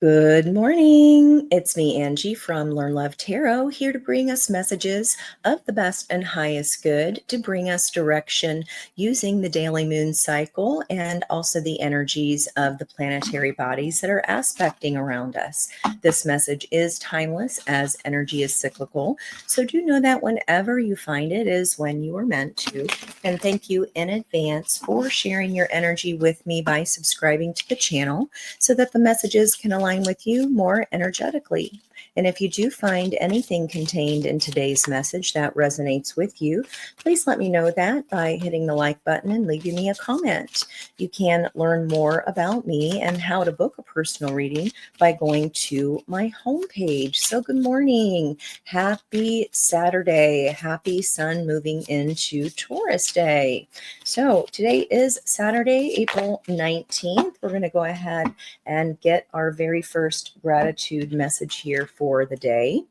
Good morning. It's me, Angie from Learn Love Tarot, here to bring us messages of the best and highest good, to bring us direction using the daily moon cycle and also the energies of the planetary bodies that are aspecting around us. This message is timeless as energy is cyclical. So do know that whenever you find it is when you are meant to. And thank you in advance for sharing your energy with me by subscribing to the channel, so that the messages can align with you more energetically. And if you do find anything contained in today's message that resonates with you, please let me know that by hitting the like button and leaving me a comment. You can learn more about me and how to book a personal reading by going to my homepage. So good morning. Happy Saturday. Happy sun moving into Taurus day. So today is Saturday, April 19th. We're going to go ahead and get our very first gratitude message here for the day.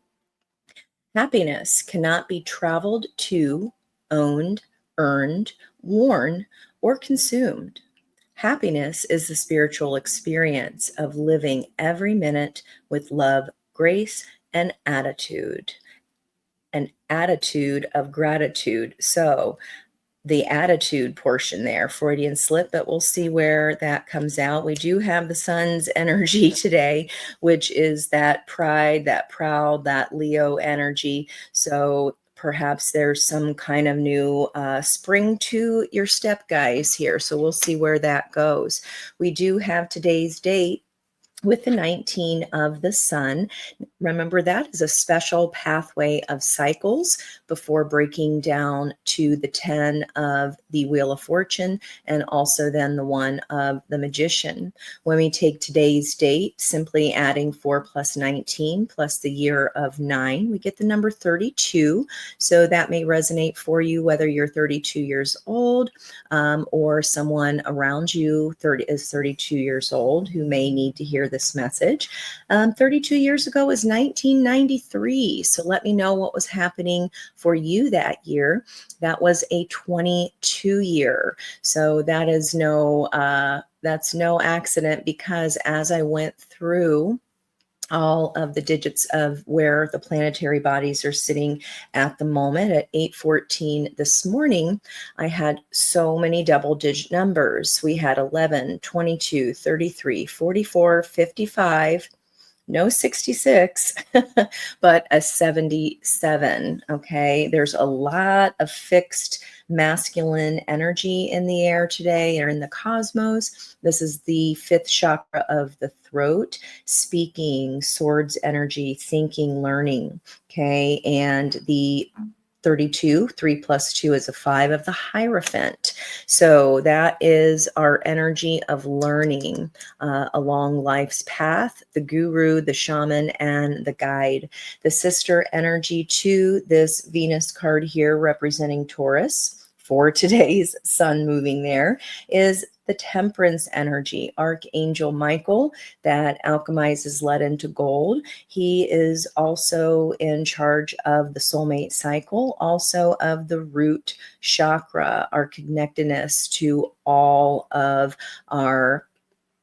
Happiness cannot be traveled to, owned, earned, worn, or consumed. Happiness is the spiritual experience of living every minute with love, grace, and attitude. An attitude of gratitude. So the attitude portion there, Freudian slip, but we'll see where that comes out. We do have the sun's energy today, which is that pride, that proud, that Leo energy. So perhaps there's some kind of new spring to your step, guys, here. So we'll see where that goes. We do have today's date with the 19 of the sun. Remember, that is a special pathway of cycles before breaking down to the 10 of the Wheel of Fortune and also then the 1 of the Magician. When we take today's date, simply adding 4 plus 19 plus the year of 9, we get the number 32. So that may resonate for you, whether you're 32 years old or someone around you is 32 years old who may need to hear this message. 32 years ago was 1993. So let me know what was happening for you that year. That was a 22 year. So that is that's no accident, because as I went through all of the digits of where the planetary bodies are sitting at the moment at 8:14 this morning, I had so many double digit numbers. We had 11, 22, 33, 44, 55, no 66, but a 77. Okay. There's a lot of fixed masculine energy in the air today, or in the cosmos. This is the 5th chakra of the throat, speaking, swords energy, thinking, learning. Okay. And the 32, 3 plus 2 is a 5 of the Hierophant. So that is our energy of learning along life's path, the guru, the shaman, and the guide. The sister energy to this Venus card here, representing Taurus, for today's sun moving there, is the Temperance energy, Archangel Michael, that alchemizes lead into gold. He is also in charge of the soulmate cycle, also of the root chakra, our connectedness to all of our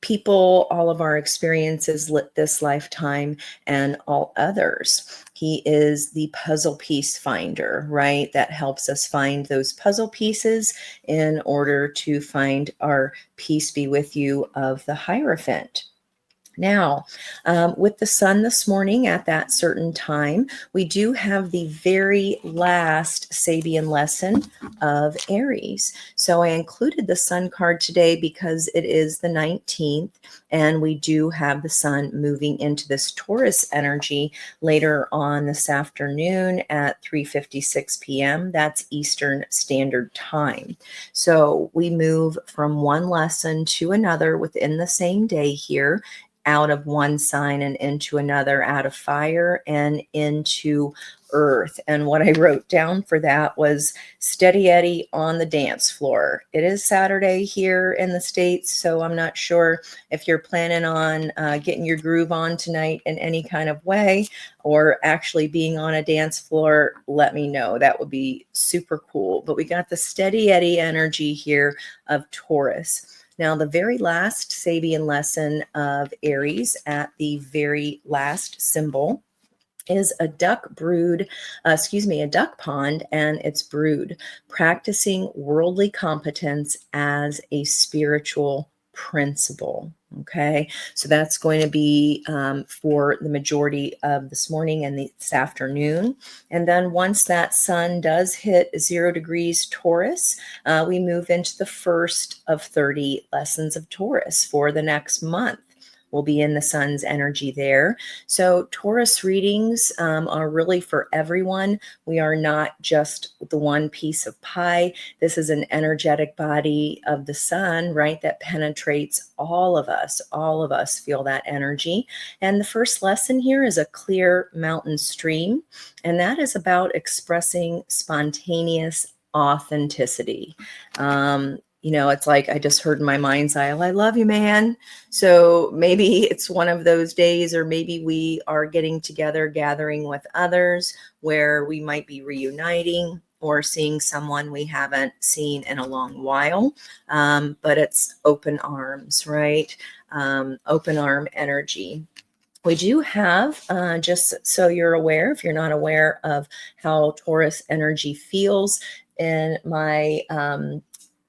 people, all of our experiences this lifetime, and all others. He is the puzzle piece finder, right? That helps us find those puzzle pieces in order to find our peace be with you of the Hierophant. Now, with the sun this morning at that certain time, we do have the very last Sabian lesson of Aries. So I included the sun card today because it is the 19th, and we do have the sun moving into this Taurus energy later on this afternoon at 3:56 p.m. That's Eastern Standard Time. So we move from one lesson to another within the same day here, out of one sign and into another, out of fire and into earth. And what I wrote down for that was Steady Eddie on the dance floor. It is Saturday here in the States, so I'm not sure if you're planning on getting your groove on tonight in any kind of way, or actually being on a dance floor. Let me know. That would be super cool. But we got the Steady Eddie energy here of Taurus. Now, the very last Sabian lesson of Aries at the very last symbol is a a duck pond and its brood, practicing worldly competence as a spiritual principle. Okay, so that's going to be for the majority of this morning and this afternoon. And then once that sun does hit 0 degrees Taurus, we move into the first of 30 lessons of Taurus for the next month. We'll be in the sun's energy there. So Taurus readings are really for everyone. We are not just the one piece of pie. This is an energetic body of the sun, right, that penetrates all of us. All of us feel that energy. And the first lesson here is a clear mountain stream, and that is about expressing spontaneous authenticity. It's like I just heard in my mind's eye, I love you, man. So maybe it's one of those days, or maybe we are getting together, gathering with others where we might be reuniting or seeing someone we haven't seen in a long while. But it's open arms, right? Open arm energy. We do have, just so you're aware, if you're not aware of how Taurus energy feels, in my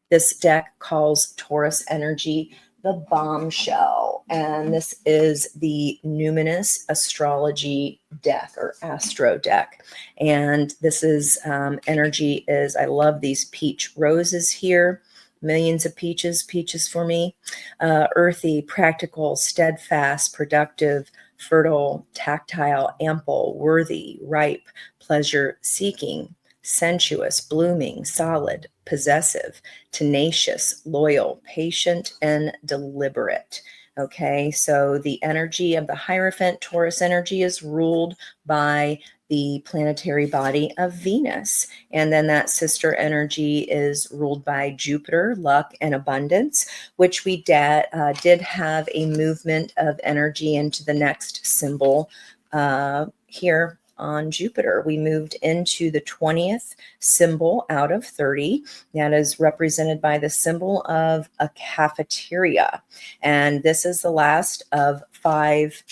this deck calls Taurus energy the bombshell. And this is the numinous astrology deck or astro deck. And this is energy is, I love these peach roses here. Millions of peaches for me. Earthy, practical, steadfast, productive, fertile, tactile, ample, worthy, ripe, pleasure seeking, sensuous, blooming, solid, possessive, tenacious, loyal, patient, and deliberate. Okay, so the energy of the Hierophant Taurus energy is ruled by the planetary body of Venus. And then that sister energy is ruled by Jupiter, luck, and abundance, which we did have a movement of energy into the next symbol here on Jupiter. We moved into the 20th symbol out of 30. That is represented by the symbol of a cafeteria. And this is the last of 5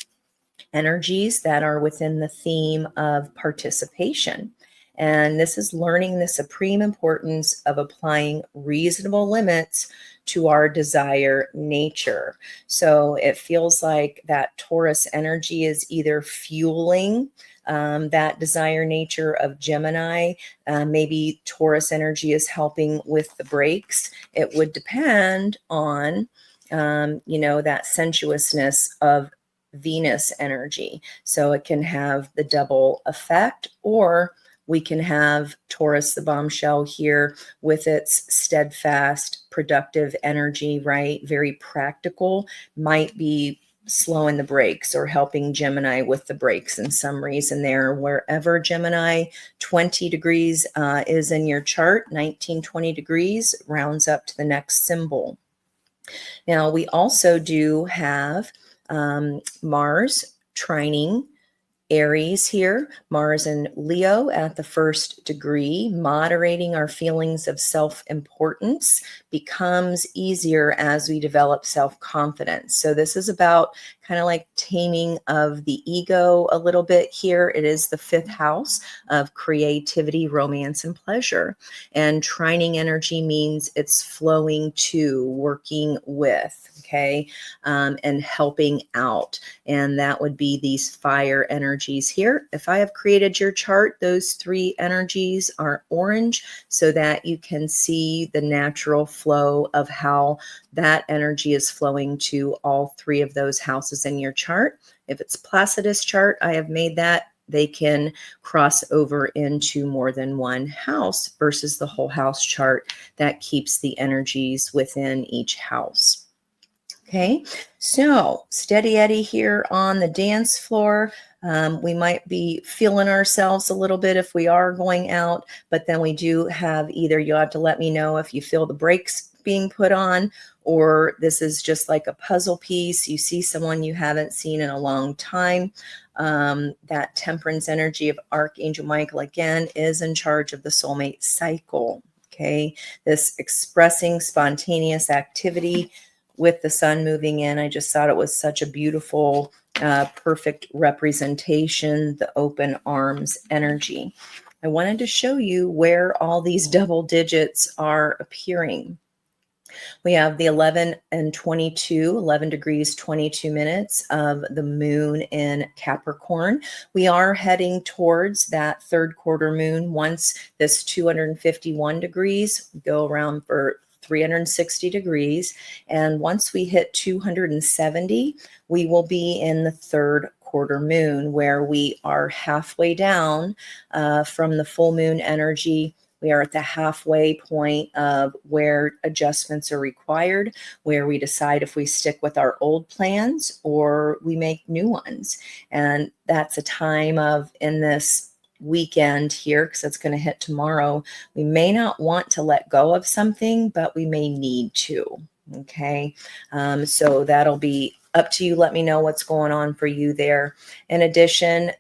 energies that are within the theme of participation. And this is learning the supreme importance of applying reasonable limits to our desire nature. So it feels like that Taurus energy is either fueling that desire nature of Gemini. Maybe Taurus energy is helping with the brakes. It would depend on, that sensuousness of Venus energy. So it can have the double effect, or we can have Taurus, the bombshell here, with its steadfast, productive energy, right? Very practical, might be slowing the brakes or helping Gemini with the brakes in some reason there. Wherever Gemini 20 degrees is in your chart, 19, 20 degrees rounds up to the next symbol. Now, we also do have Mars trining Aries here, Mars and Leo at the 1st degree. Moderating our feelings of self-importance becomes easier as we develop self-confidence. So this is about kind of like taming of the ego a little bit here. It is the 5th house of creativity, romance, and pleasure. And trining energy means it's flowing to, working with, okay, and helping out. And that would be these fire energies here. If I have created your chart, those 3 energies are orange so that you can see the natural flow of how that energy is flowing to all 3 of those houses in your chart. If it's Placidus chart, I have made that they can cross over into more than one house versus the whole house chart that keeps the energies within each house. Okay, so steady Eddie here on the dance floor. We might be feeling ourselves a little bit if we are going out, but then we do have either you'll have to let me know if you feel the brakes being put on, or this is just like a puzzle piece. You see someone you haven't seen in a long time. That temperance energy of Archangel Michael again is in charge of the soulmate cycle. Okay, this expressing spontaneous activity with the sun moving in. I just thought it was such a beautiful, perfect representation, the open arms energy. I wanted to show you where all these double digits are appearing. We have the 11 and 22, 11 degrees, 22 minutes of the moon in Capricorn. We are heading towards that third quarter moon. Once this 251 degrees, we go around for 360 degrees. And once we hit 270, we will be in the third quarter moon, where we are halfway down from the full moon energy. We are at the halfway point of where adjustments are required, where we decide if we stick with our old plans or we make new ones. And that's a time of, in this weekend here, because it's going to hit tomorrow, we may not want to let go of something, but we may need to. Okay. So that'll be up to you. Let me know what's going on for you there. In addition,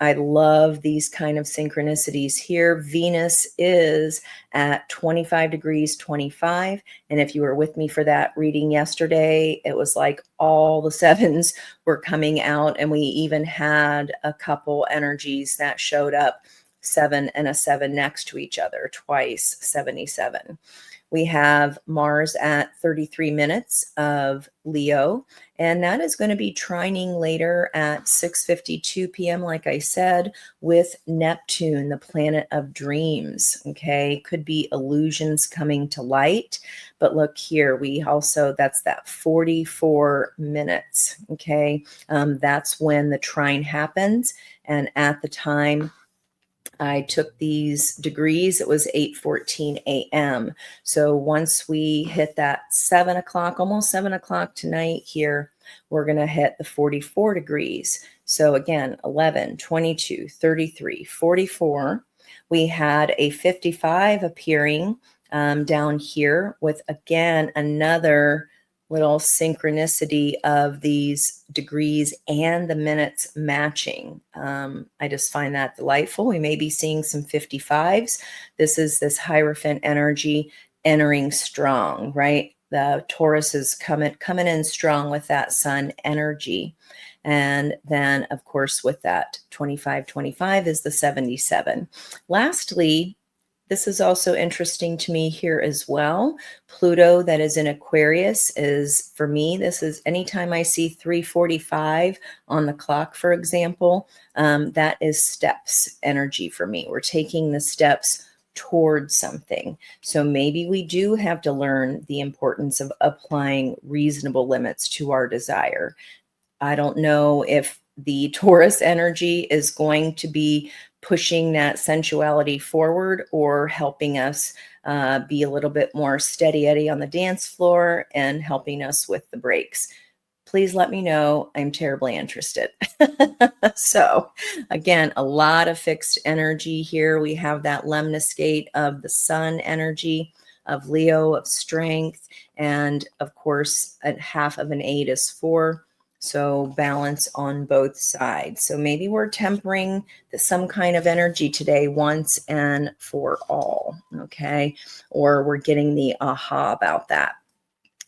I love these kind of synchronicities here. Venus is at 25 degrees, 25. And if you were with me for that reading yesterday, it was like all the sevens were coming out. And we even had a couple energies that showed up, 7 and a 7 next to each other, twice 77. We have Mars at 33 minutes of Leo, and that is going to be trining later at 6:52 p.m., like I said, with Neptune, the planet of dreams. Okay, could be illusions coming to light. But look here, we also, that's that 44 minutes. Okay, that's when the trine happens. And at the time I took these degrees, it was 8:14 a.m. So once we hit that 7 o'clock, almost 7 o'clock tonight here, we're going to hit the 44 degrees. So again, 11, 22, 33, 44. We had a 55 appearing down here with, again, another little synchronicity of these degrees and the minutes matching. I just find that delightful. We may be seeing some 55s. This is this Hierophant energy entering strong, right? The Taurus is coming in strong with that sun energy. And then, of course, with that 25 is the 77. Lastly, this is also interesting to me here as well. Pluto, that is in Aquarius, is, for me, this is anytime I see 3:45 on the clock, for example, that is steps energy for me. We're taking the steps towards something. So maybe we do have to learn the importance of applying reasonable limits to our desire. I don't know if the Taurus energy is going to be pushing that sensuality forward or helping us be a little bit more steady Eddie on the dance floor and helping us with the breaks. Please let me know. I'm terribly interested. So again, a lot of fixed energy here. We have that lemniscate of the sun energy, of Leo, of strength, and of course, a half of an 8 is 4. So balance on both sides. So maybe we're tempering some kind of energy today once and for all, okay? Or we're getting the aha about that.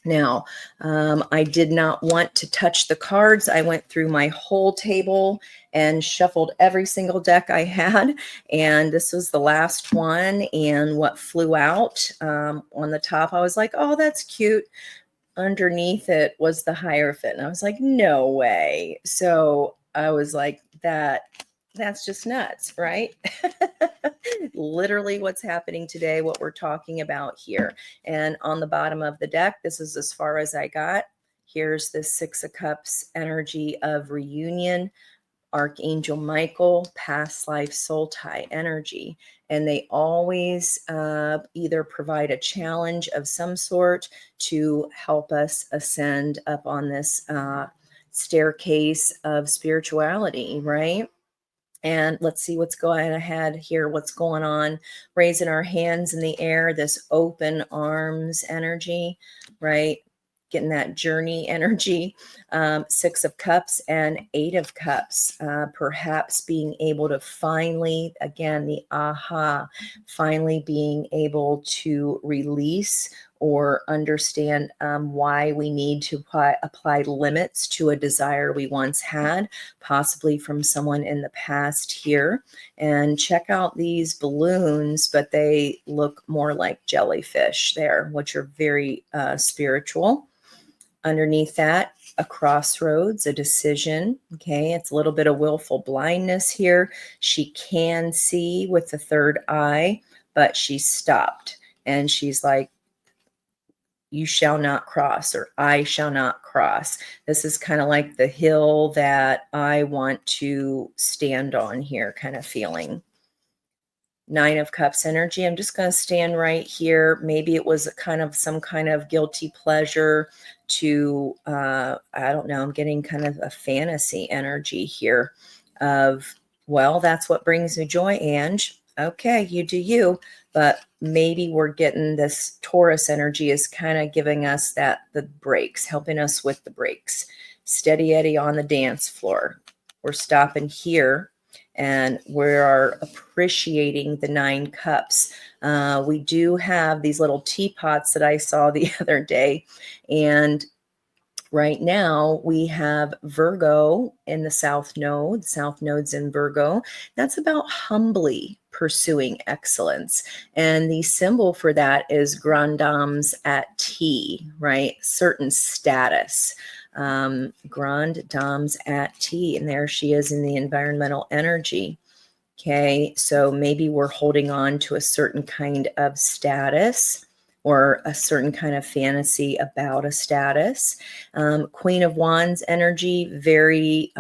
Now, I did not want to touch the cards. I went through my whole table and shuffled every single deck I had. And this was the last one. And what flew out on the top, I was like, oh, that's cute. Underneath it was the Hierophant. And I was like, no way. So I was like, that's just nuts, right? Literally what's happening today, what we're talking about here. And on the bottom of the deck, this is as far as I got. Here's the 6 of Cups energy of reunion. Archangel Michael, past life soul tie energy. And they always either provide a challenge of some sort to help us ascend up on this staircase of spirituality, right? And let's see what's going ahead here, what's going on. Raising our hands in the air, this open arms energy, right? getting that journey energy. 6 of Cups and 8 of Cups, perhaps being able to finally, again, the aha, finally being able to release or understand why we need to apply limits to a desire we once had, possibly from someone in the past here. And check out these balloons, but they look more like jellyfish there, which are very spiritual. Underneath that, a crossroads, a decision. Okay, it's a little bit of willful blindness here. She can see with the third eye, but she stopped and she's like, you shall not cross, or I shall not cross. This is kind of like the hill that I want to stand on here kind of feeling. 9 of Cups energy. I'm just going to stand right here. Maybe it was some kind of guilty pleasure to, I don't know, I'm getting kind of a fantasy energy here of, well, that's what brings me joy, Ange. Okay, you do you. But maybe we're getting this Taurus energy is kind of giving us the breaks, helping us with the breaks. Steady Eddie on the dance floor. We're stopping here and we are appreciating the 9 cups. We do have these little teapots that I saw the other day, and right now we have Virgo in the South Node. South Node's in Virgo. That's about humbly pursuing excellence. And the symbol for that is grand dames at tea, right? Certain status. Grand dames at tea. And there she is in the environmental energy. Okay, so maybe we're holding on to a certain kind of status or a certain kind of fantasy about a status. Queen of Wands energy, very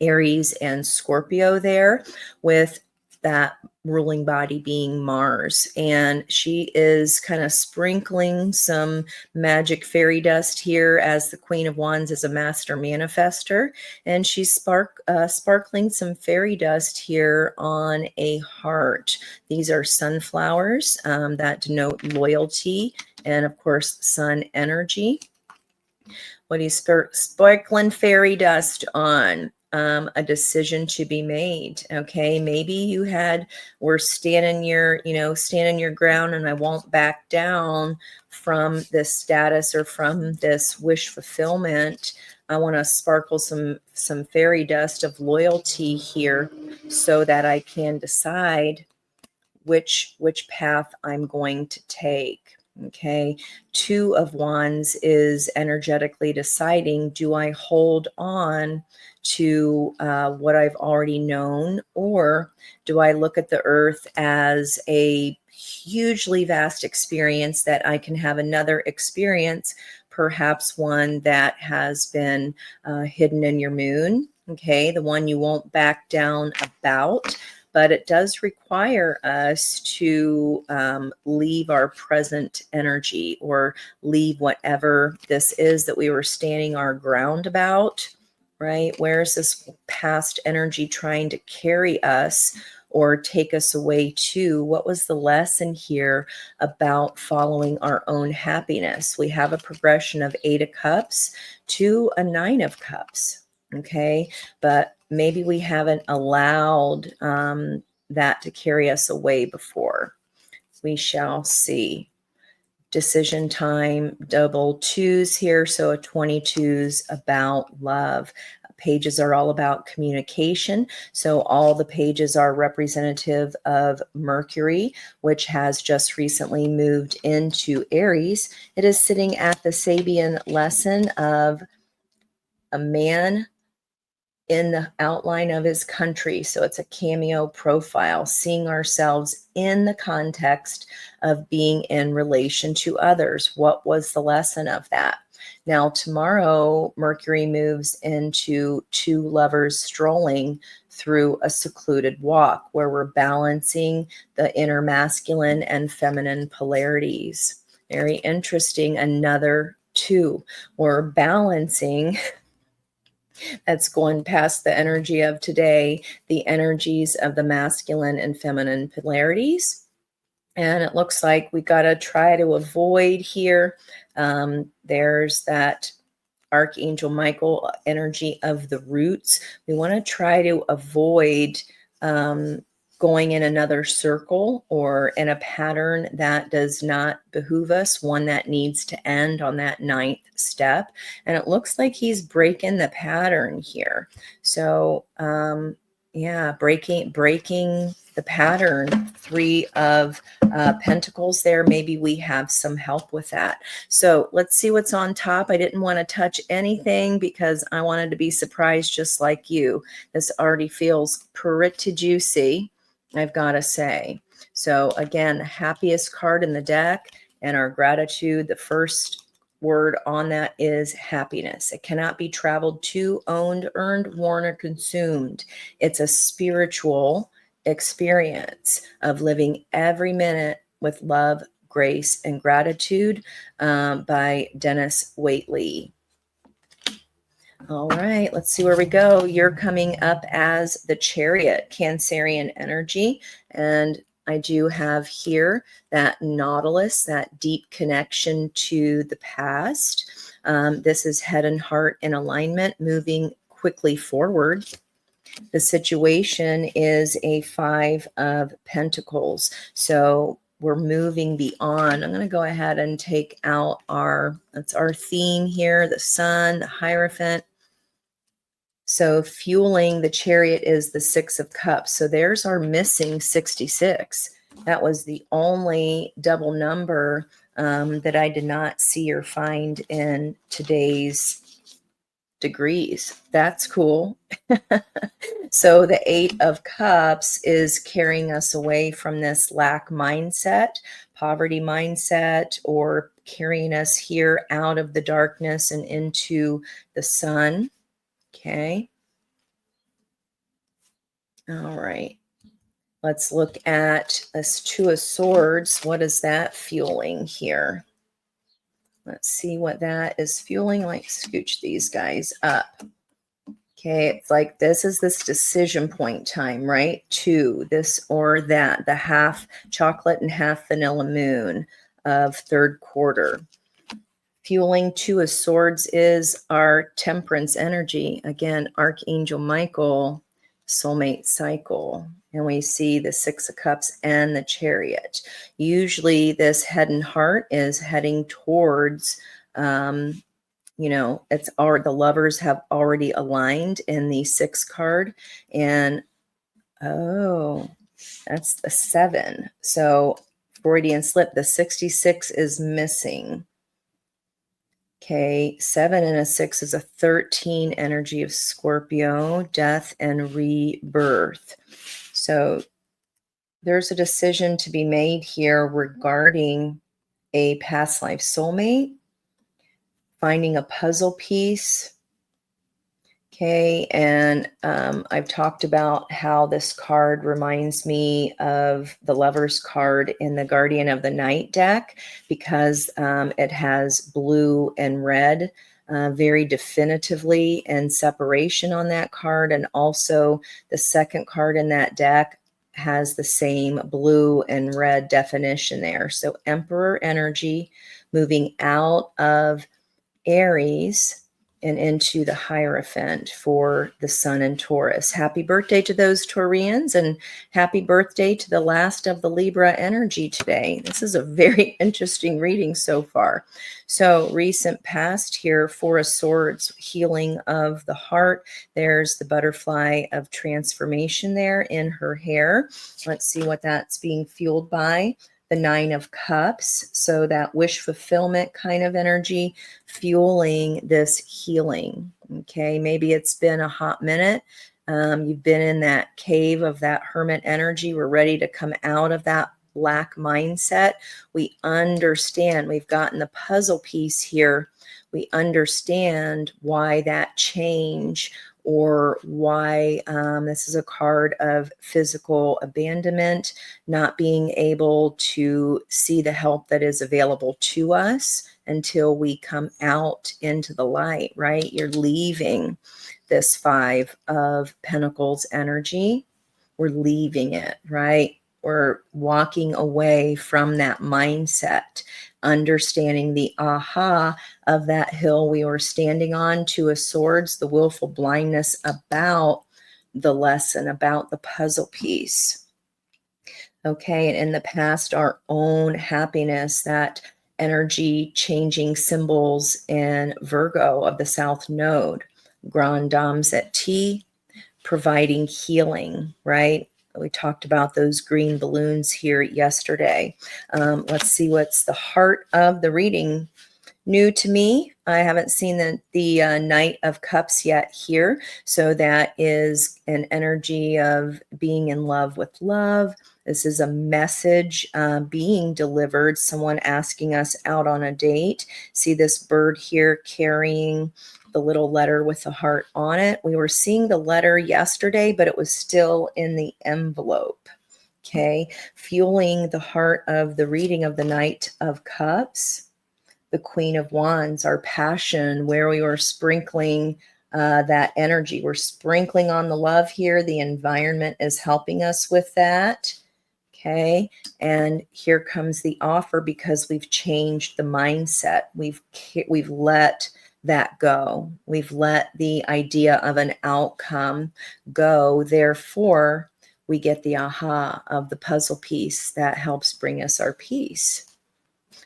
Aries and Scorpio there, with that ruling body being Mars. And she is kind of sprinkling some magic fairy dust here, as the Queen of Wands is a master manifester. And she's sparkling some fairy dust here on a heart. These are sunflowers that denote loyalty and, of course, sun energy. What are you sparkling fairy dust on? A decision to be made. Okay, maybe you were standing your ground, and I won't back down from this status or from this wish fulfillment. I want to sparkle some fairy dust of loyalty here so that I can decide which path I'm going to take. Okay, 2 of Wands is energetically deciding, do I hold on to what I've already known, or do I look at the earth as a hugely vast experience that I can have another experience, perhaps one that has been hidden in your moon, okay, the one you won't back down about. But it does require us to leave our present energy, or leave whatever this is that we were standing our ground about, right? Where is this past energy trying to carry us or take us away to? What was the lesson here about following our own happiness? We have a progression of 8 of Cups to a 9 of Cups. Okay, but maybe we haven't allowed that to carry us away before. We shall see. Decision time, double 2s here. So a 22's about love. Pages are all about communication. So all the pages are representative of Mercury, which has just recently moved into Aries. It is sitting at the Sabian lesson of a man in the outline of his country. So it's a cameo profile, seeing ourselves in the context of being in relation to others. What was the lesson of that? Now, tomorrow, Mercury moves into 2 lovers strolling through a secluded walk, where we're balancing the inner masculine and feminine polarities. Very interesting. Another 2. We're balancing. That's going past the energy of today, the energies of the masculine and feminine polarities. And it looks like we got to try to avoid here. There's that Archangel Michael energy of the roots. We want to try to avoid going in another circle or in a pattern that does not behoove us, one that needs to end on that ninth step. And it looks like he's breaking the pattern here. So yeah, breaking the pattern. Three of Pentacles there. Maybe we have some help with that. So let's see what's on top. I didn't want to touch anything because I wanted to be surprised just like you. This already feels pretty juicy, I've got to say. So again, the happiest card in the deck and our gratitude, the first word on that is happiness. It cannot be traveled to, owned, earned, worn, or consumed. It's a spiritual experience of living every minute with love, grace, and gratitude by Dennis Waitley. All right, let's see where we go. You're coming up as the Chariot, Cancerian energy. And I do have here that Nautilus, that deep connection to the past. This is head and heart in alignment, moving quickly forward. The situation is a Five of Pentacles. So we're moving beyond. I'm going to go ahead and take out that's our theme here, the Sun, the Hierophant. So fueling the Chariot is the Six of Cups. So there's our missing 66. That was the only double number that I did not see or find in today's degrees. That's cool. So the Eight of Cups is carrying us away from this lack mindset, poverty mindset, or carrying us here out of the darkness and into the sun. Okay. All right. Let's look at this Two of Swords. What is that fueling here? Let's see what that is fueling. Like, scooch these guys up. Okay, it's like this is this decision point time, right? Two, this or that, the half chocolate and half vanilla moon of third quarter. Fueling Two of Swords is our Temperance energy. Again, Archangel Michael, soulmate cycle. And we see the Six of Cups and the Chariot. Usually this head and heart is heading towards it's the lovers have already aligned in the 6 card. And oh, that's the 7. So Freudian slip, the 66 is missing. Okay, 7 and a 6 is a 13 energy of Scorpio, death and rebirth. So there's a decision to be made here regarding a past life soulmate, finding a puzzle piece. Okay, and I've talked about how this card reminds me of the Lover's card in the Guardian of the Night deck because it has blue and red very definitively and separation on that card. And also the second card in that deck has the same blue and red definition there. So Emperor energy moving out of Aries and into the Hierophant for the Sun and Taurus. Happy birthday to those Taurians, and happy birthday to the last of the Libra energy today. This is a very interesting reading so far. So recent past here, Four of Swords, healing of the heart. There's the butterfly of transformation there in her hair. Let's see what that's being fueled by. The Nine of Cups, so that wish fulfillment kind of energy fueling this healing. Okay, maybe it's been a hot minute. You've been in that cave of that hermit energy. We're ready to come out of that lack mindset. We understand, we've gotten the puzzle piece here. We understand why that change, or why this is a card of physical abandonment, not being able to see the help that is available to us until we come out into the light, right? You're leaving this Five of Pentacles energy. We're leaving it, right? We're walking away from that mindset, understanding the aha of that hill we were standing on, Two of Swords, the willful blindness about the lesson, about the puzzle piece. Okay, and in the past, our own happiness, that energy changing symbols in Virgo of the South Node, Grand Dames at T, providing healing, right? We talked about those green balloons here yesterday. Let's see what's the heart of the reading. New to me, I haven't seen the Knight of Cups yet here. So that is an energy of being in love with love. This is a message being delivered, someone asking us out on a date. See this bird here carrying the little letter with the heart on it. We were seeing the letter yesterday, but it was still in the envelope. Okay, fueling the heart of the reading of the Knight of Cups. The Queen of Wands, our passion, where we were sprinkling that energy. We're sprinkling on the love here. The environment is helping us with that. Okay. And here comes the offer because we've changed the mindset. We've let that go. We've let the idea of an outcome go. Therefore, we get the aha of the puzzle piece that helps bring us our peace.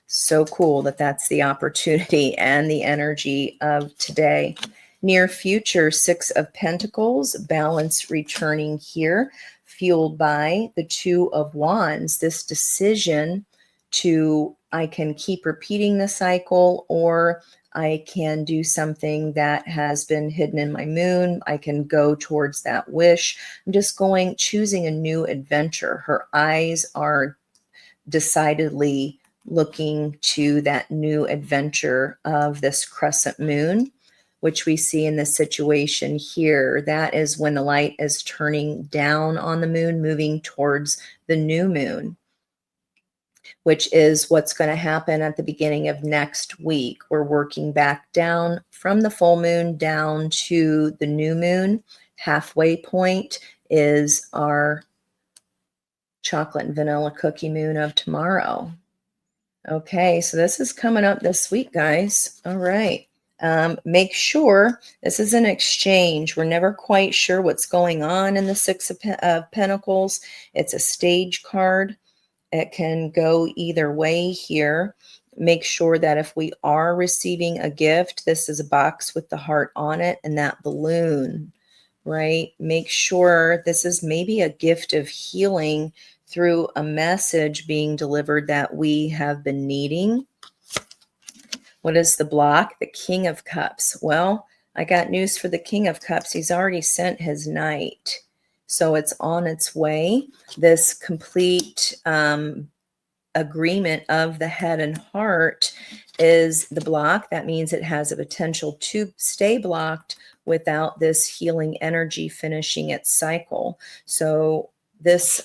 So cool that that's the opportunity and the energy of today. Near future, Six of Pentacles, balance returning here, fueled by the Two of Wands. This decision to, I can keep repeating the cycle, or I can do something that has been hidden in my moon. I can go towards that wish. I'm just choosing a new adventure. Her eyes are decidedly looking to that new adventure of this crescent moon, which we see in this situation here. That is when the light is turning down on the moon, moving towards the new moon, which is what's going to happen at the beginning of next week. We're working back down from the full moon down to the new moon. Halfway point is our chocolate and vanilla cookie moon of tomorrow. Okay, so this is coming up this week, guys. All right. Make sure this is an exchange. We're never quite sure what's going on in the Six of Pentacles. It's a stage card. It can go either way here. Make sure that if we are receiving a gift, this is a box with the heart on it and that balloon, right? Make sure this is maybe a gift of healing through a message being delivered that we have been needing. What is the block? The King of Cups. Well, I got news for the King of Cups. He's already sent his knight. So it's on its way. This complete agreement of the head and heart is the block. That means it has a potential to stay blocked without this healing energy finishing its cycle. So this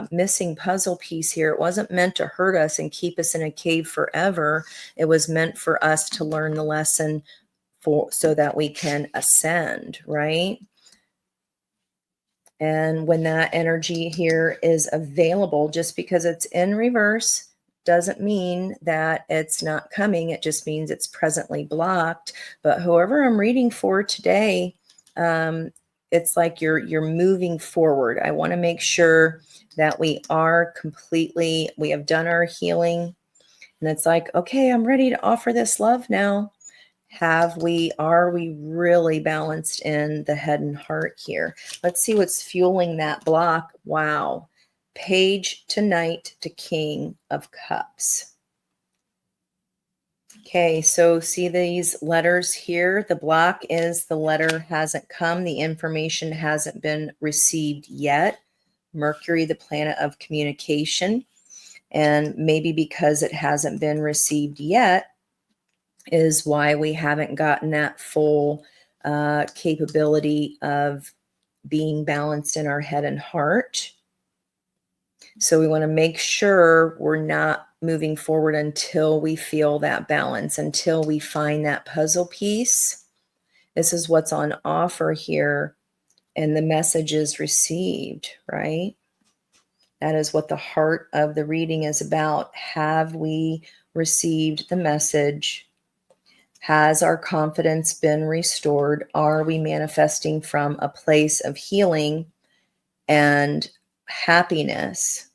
missing puzzle piece here, it wasn't meant to hurt us and keep us in a cave forever. It was meant for us to learn the lesson so that we can ascend, right? And when that energy here is available, just because it's in reverse doesn't mean that it's not coming. It just means it's presently blocked. But whoever I'm reading for today, it's like you're moving forward. I want to make sure that we have done our healing. And it's like, okay, I'm ready to offer this love now. Are we really balanced in the head and heart here? Let's see what's fueling that block. Wow. Page to Knight to King of Cups. Okay, so see these letters here? The block is the letter hasn't come. The information hasn't been received yet. Mercury, the planet of communication. And maybe because it hasn't been received yet is why we haven't gotten that full capability of being balanced in our head and heart. So we want to make sure we're not moving forward until we feel that balance, until we find that puzzle piece. This is what's on offer here, and the message is received, right? That is what the heart of the reading is about. Have we received the message? Has our confidence been restored? Are we manifesting from a place of healing and happiness?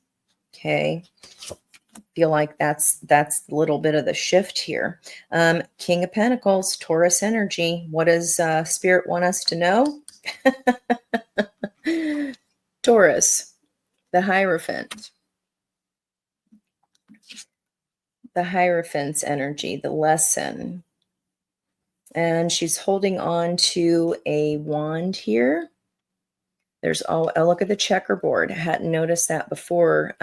Okay. Feel like that's a little bit of the shift here. King of Pentacles, Taurus energy. What does Spirit want us to know? Taurus, the Hierophant. The Hierophant's energy, the lesson. And she's holding on to a wand here. There's oh, look at the checkerboard. I hadn't noticed that before.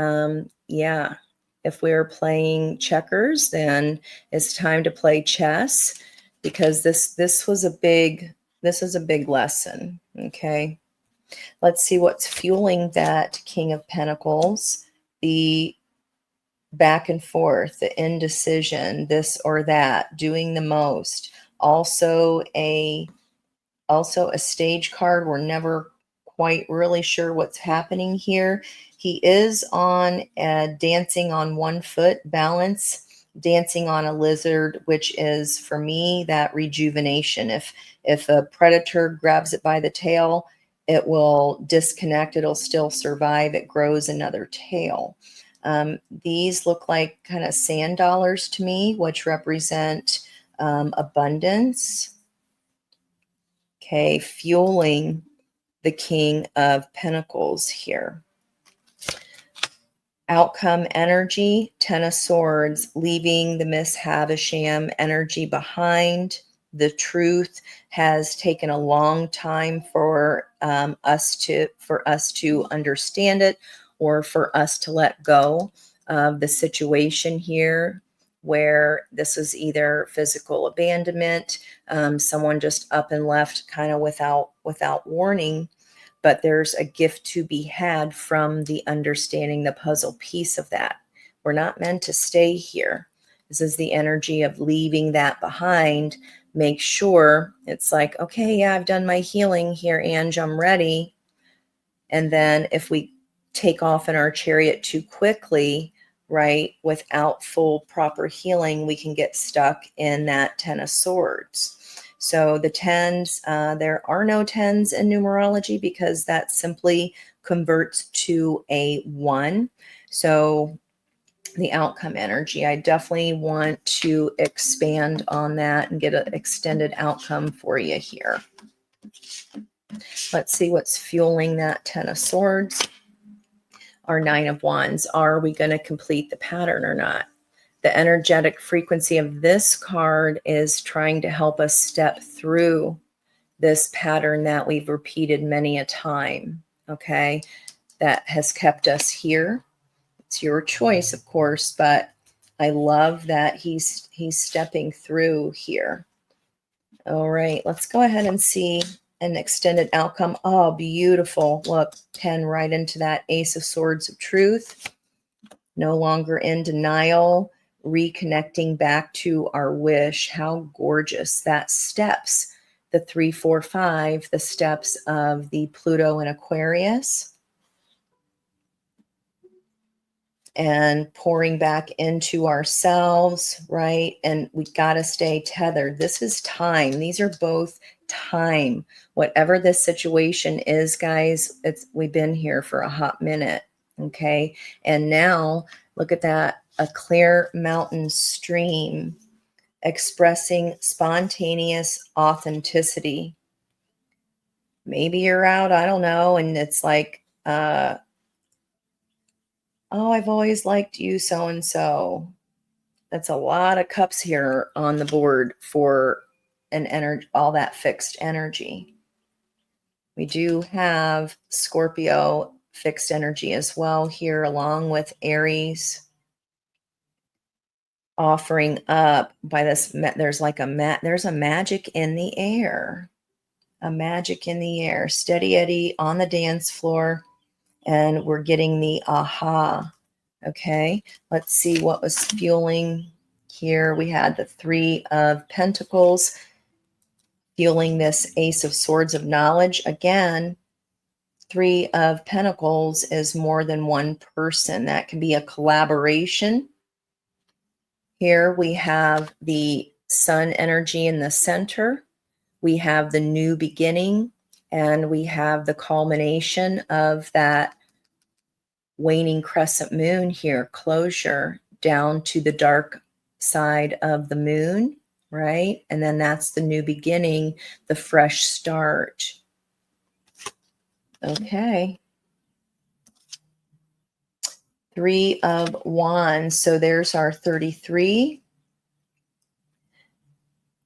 Yeah, if we're playing checkers, then it's time to play chess, because this is a big lesson. Okay, let's see what's fueling that King of Pentacles. The back and forth, the indecision, this or that, doing the most. Also a stage card. We're never quite really sure what's happening here. He is on dancing on one foot balance, dancing on a lizard, which is for me that rejuvenation. If a predator grabs it by the tail, it will disconnect. It'll still survive. It grows another tail. These look like kind of sand dollars to me, which represent abundance. Okay, fueling the King of Pentacles here. Outcome energy, Ten of Swords, leaving the Miss Havisham energy behind. The truth has taken a long time for us to understand it, or for us to let go of the situation here, where this is either physical abandonment, someone just up and left kind of without warning. But there's a gift to be had from the understanding the puzzle piece of that. We're not meant to stay here. This is the energy of leaving that behind. Make sure it's like, okay, yeah, I've done my healing here, Ange, I'm ready. And then if we take off in our chariot too quickly, right, without full proper healing, we can get stuck in that Ten of Swords. So the tens, there are no tens in numerology, because that simply converts to a 1. So the outcome energy, I definitely want to expand on that and get an extended outcome for you here. Let's see what's fueling that Ten of Swords. Our Nine of Wands. Are we going to complete the pattern or not? The energetic frequency of this card is trying to help us step through this pattern that we've repeated many a time, okay, that has kept us here. It's your choice, of course, but I love that he's stepping through here. All right, let's go ahead and see an extended outcome. Oh, beautiful. Look, 10 right into that Ace of Swords of Truth. No longer in denial, reconnecting back to our wish. How gorgeous. That steps the 3, 4, 5, the steps of the Pluto in Aquarius. And pouring back into ourselves, right? And we got to stay tethered. This is time. These are both time. Whatever this situation is, guys, we've been here for a hot minute, okay? And now look at that, a clear mountain stream expressing spontaneous authenticity. Maybe you're out, I don't know, and it's like, oh, I've always liked you, so-and-so. That's a lot of cups here on the board for an energy, all that fixed energy. We do have Scorpio fixed energy as well here, along with Aries. Offering up by this, there's like there's a magic in the air. A magic in the air. Steady Eddie on the dance floor. And we're getting the aha. Okay, let's see what was fueling here. We had the 3 of Pentacles fueling this Ace of Swords of Knowledge. Again, Three of Pentacles is more than one person. That can be a collaboration. Here we have the sun energy in the center. We have the new beginning, and we have the culmination of that waning crescent moon here, closure down to the dark side of the moon, right? And then that's the new beginning, the fresh start. Okay. Three of Wands. So there's our 33.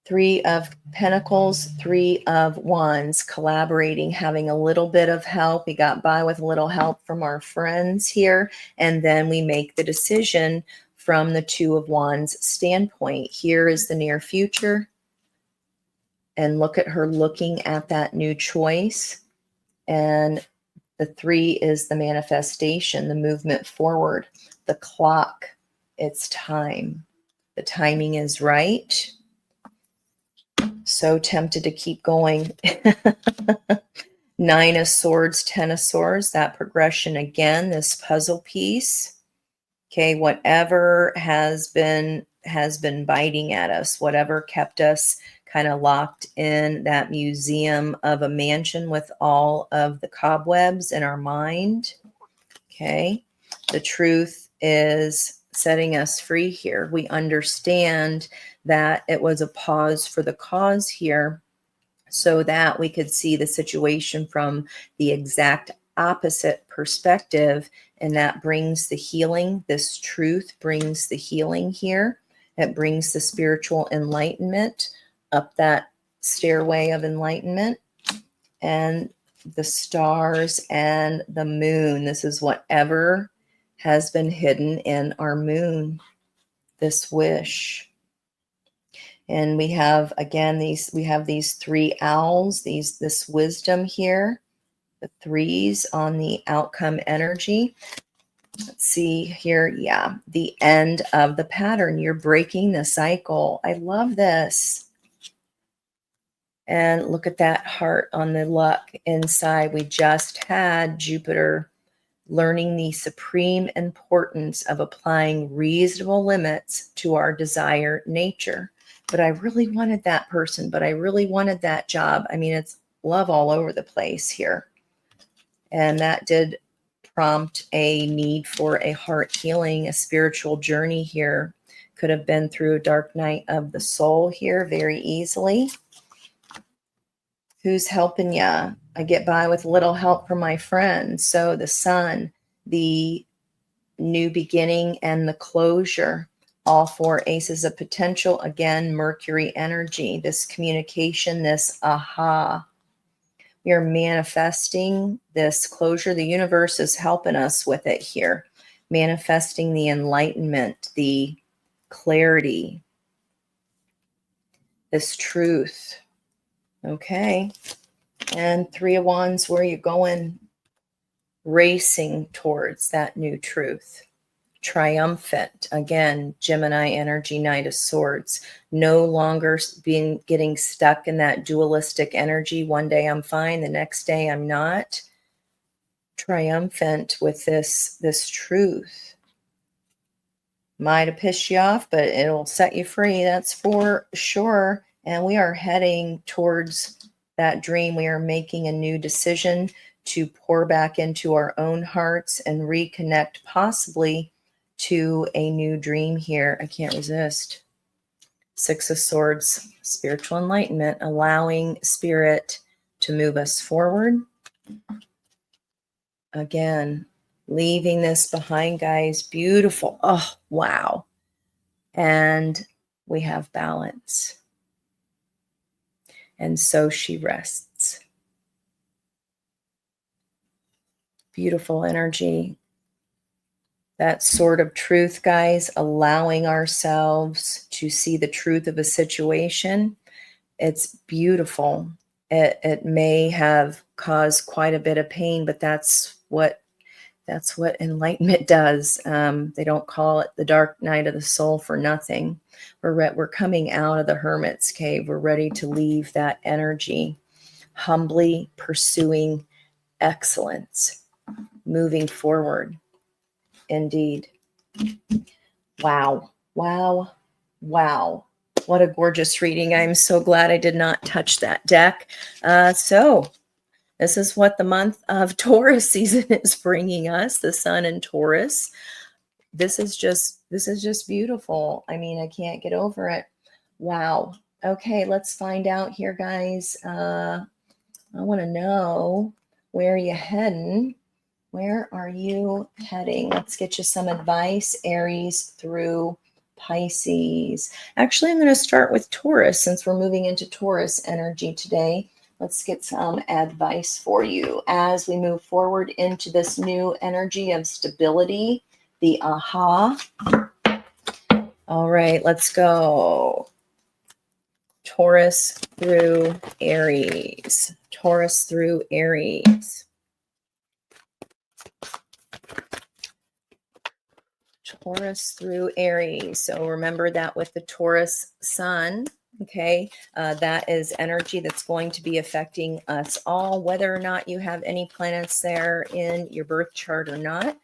Three of Pentacles, Three of Wands, collaborating, having a little bit of help. We got by with a little help from our friends here. And then we make the decision from the Two of Wands standpoint. Here is the near future. And look at her looking at that new choice. And the three is the manifestation, the movement forward, the clock. It's time. The timing is right. So tempted to keep going. Nine of Swords, Ten of Swords, that progression again, this puzzle piece. Okay, whatever has been biting at us, whatever kept us kind of locked in that museum of a mansion with all of the cobwebs in our mind. Okay, the truth is setting us free here. We understand that it was a pause for the cause here so that we could see the situation from the exact opposite perspective. And that brings the healing. This truth brings the healing here. It brings the spiritual enlightenment up that stairway of enlightenment. And the stars and the moon. This is whatever has been hidden in our moon, this wish. And we have, again, these three owls, this wisdom here, the threes on the outcome energy. Let's see here. Yeah, the end of the pattern. You're breaking the cycle. I love this. And look at that heart on the luck inside. We just had Jupiter learning the supreme importance of applying reasonable limits to our desired nature. But I really wanted that person, but I really wanted that job. I mean, it's love all over the place here. And that did prompt a need for a heart healing, a spiritual journey here. Could have been through a dark night of the soul here very easily. Who's helping ya? I get by with a little help from my friends. So the sun, the new beginning, and the closure, all four aces of potential. Again, Mercury energy, this communication, this aha. We are manifesting this closure. The universe is helping us with it here. Manifesting the enlightenment, the clarity, this truth. Okay. And Three of Wands, where are you going? Racing towards that new truth. Triumphant. Again, Gemini energy, Knight of Swords. No longer getting stuck in that dualistic energy. One day I'm fine, the next day I'm not. Triumphant with this truth. Might have pissed you off, but it'll set you free. That's for sure. And we are heading towards that dream. We are making a new decision to pour back into our own hearts and reconnect possibly to a new dream here. I can't resist. Six of Swords, spiritual enlightenment, allowing spirit to move us forward. Again, leaving this behind, guys. Beautiful. Oh, wow. And we have balance. And so she rests. Beautiful energy. That sort of truth, guys, allowing ourselves to see the truth of a situation. It's beautiful. It may have caused quite a bit of pain, but that's what enlightenment does. They don't call it the dark night of the soul for nothing. We're coming out of the hermit's cave. We're ready to leave that energy, humbly pursuing excellence, moving forward. Indeed. Wow. Wow. Wow. What a gorgeous reading. I'm so glad I did not touch that deck. So this is what the month of Taurus season is bringing us, the sun in Taurus. This is just beautiful. I mean, I can't get over it. Wow. Okay, let's find out here, guys. I want to know, where are you heading? Where are you heading? Let's get you some advice, Aries through Pisces. Actually, I'm going to start with Taurus since we're moving into Taurus energy today. Let's get some advice for you as we move forward into this new energy of stability, the aha. All right, let's go. Taurus through Aries. Taurus through Aries. Taurus through Aries. So remember that with the Taurus sun, okay, that is energy that's going to be affecting us all, whether or not you have any planets there in your birth chart or not.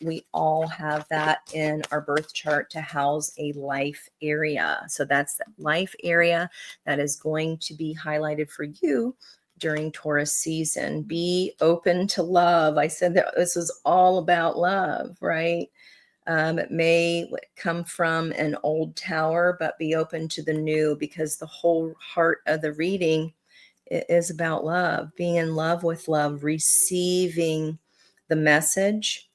We all have that in our birth chart to house a life area. So that's the life area that is going to be highlighted for you during Taurus season. Be open to love. I said that this was all about love, right? It may come from an old tower, but be open to the new, because the whole heart of the reading is about love, being in love with love, receiving the message.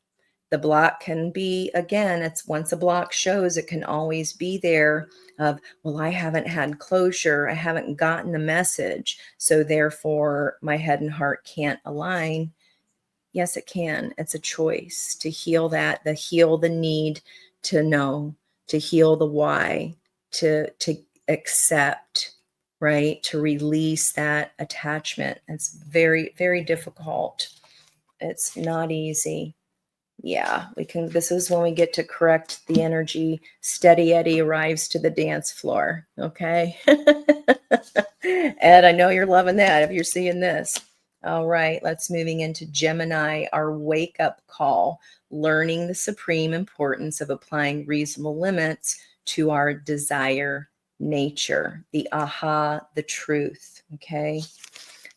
The block can be, again, it's once a block shows, it can always be there of, well, I haven't had closure. I haven't gotten the message. So therefore my head and heart can't align. Yes, it can. It's a choice to heal that, to heal the need to know, to heal the why, to accept, right? To release that attachment. It's very, very difficult. It's not easy. Yeah, we can. This is when we get to correct the energy. Steady Eddie arrives to the dance floor. Okay. Ed, I know you're loving that if you're seeing this. All right, let's moving into Gemini, our wake up call, learning the supreme importance of applying reasonable limits to our desire nature, the aha, the truth. Okay.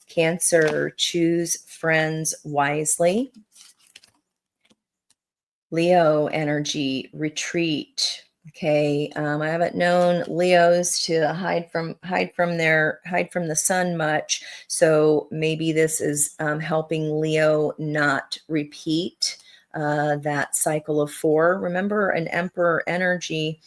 Cancer, choose friends wisely. Leo energy, retreat. Okay, I haven't known Leos to hide from the sun much, so maybe this is helping Leo not repeat that cycle of four. Remember, an Emperor energy,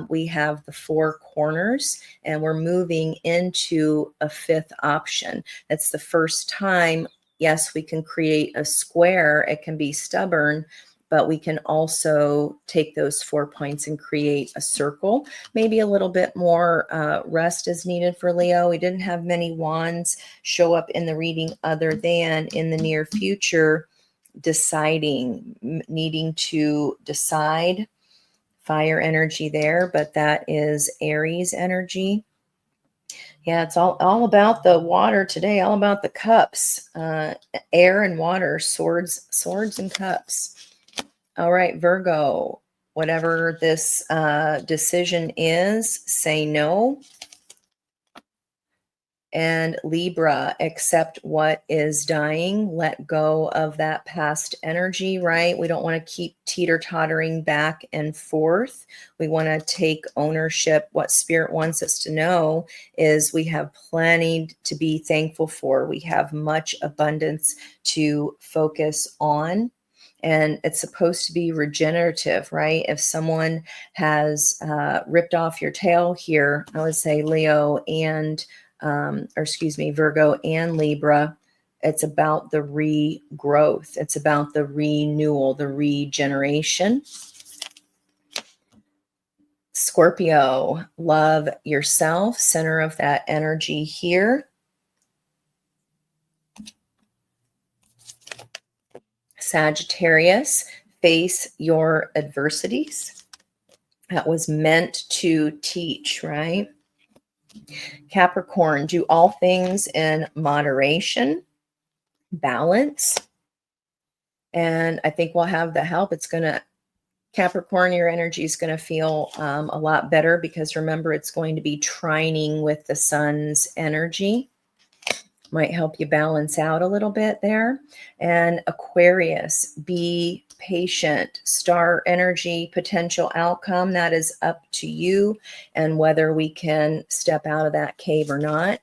we have the four corners, and we're moving into a fifth option. That's the first time. Yes, we can create a square. It can be stubborn, but we can also take those 4 points and create a circle. Maybe a little bit more rest is needed for Leo. We didn't have many wands show up in the reading other than in the near future, deciding, needing to decide. Fire energy there, but that is Aries energy. Yeah, it's all about the water today, all about the cups, air and water, swords and cups. All right, Virgo, whatever this decision is, say no. And Libra, accept what is dying, let go of that past energy, right? We don't want to keep teeter-tottering back and forth. We want to take ownership. What Spirit wants us to know is we have plenty to be thankful for. We have much abundance to focus on. And it's supposed to be regenerative, right? If someone has ripped off your tail here, I would say Leo and Virgo and Libra, it's about the regrowth. It's about the renewal, the regeneration. Scorpio, love yourself, center of that energy here. Sagittarius, face your adversities. That was meant to teach, right? Capricorn, do all things in moderation. balance. And I think we'll have the help. It's going to, Capricorn, your energy is going to feel a lot better because remember, it's going to be trining with the sun's energy. Might help you balance out a little bit there. And Aquarius, be patient. Star energy, potential outcome, that is up to you and whether we can step out of that cave or not.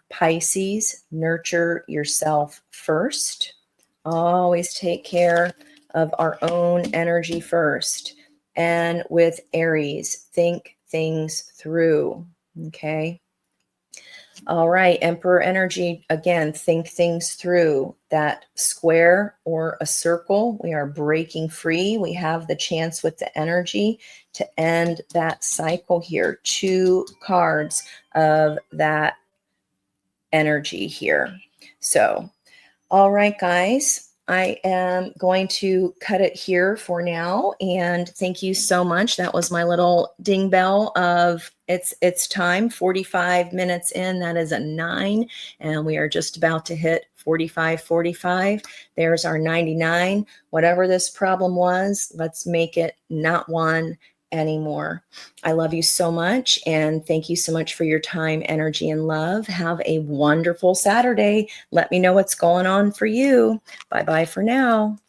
Pisces, nurture yourself first. Always take care of our own energy first. And with Aries, think things through. Okay. All right, Emperor energy, again, think things through. That square or a circle, we are breaking free. We have the chance with the energy to end that cycle here. 2 cards of that energy here. So, all right, guys. I am going to cut it here for now. And thank you so much. That was my little ding bell of it's time, 45 minutes in. That is a 9. And we are just about to hit 45. There's our 99. Whatever this problem was, let's make it not one anymore. I love you so much. And thank you so much for your time, energy, and love. Have a wonderful Saturday. Let me know what's going on for you. Bye-bye for now.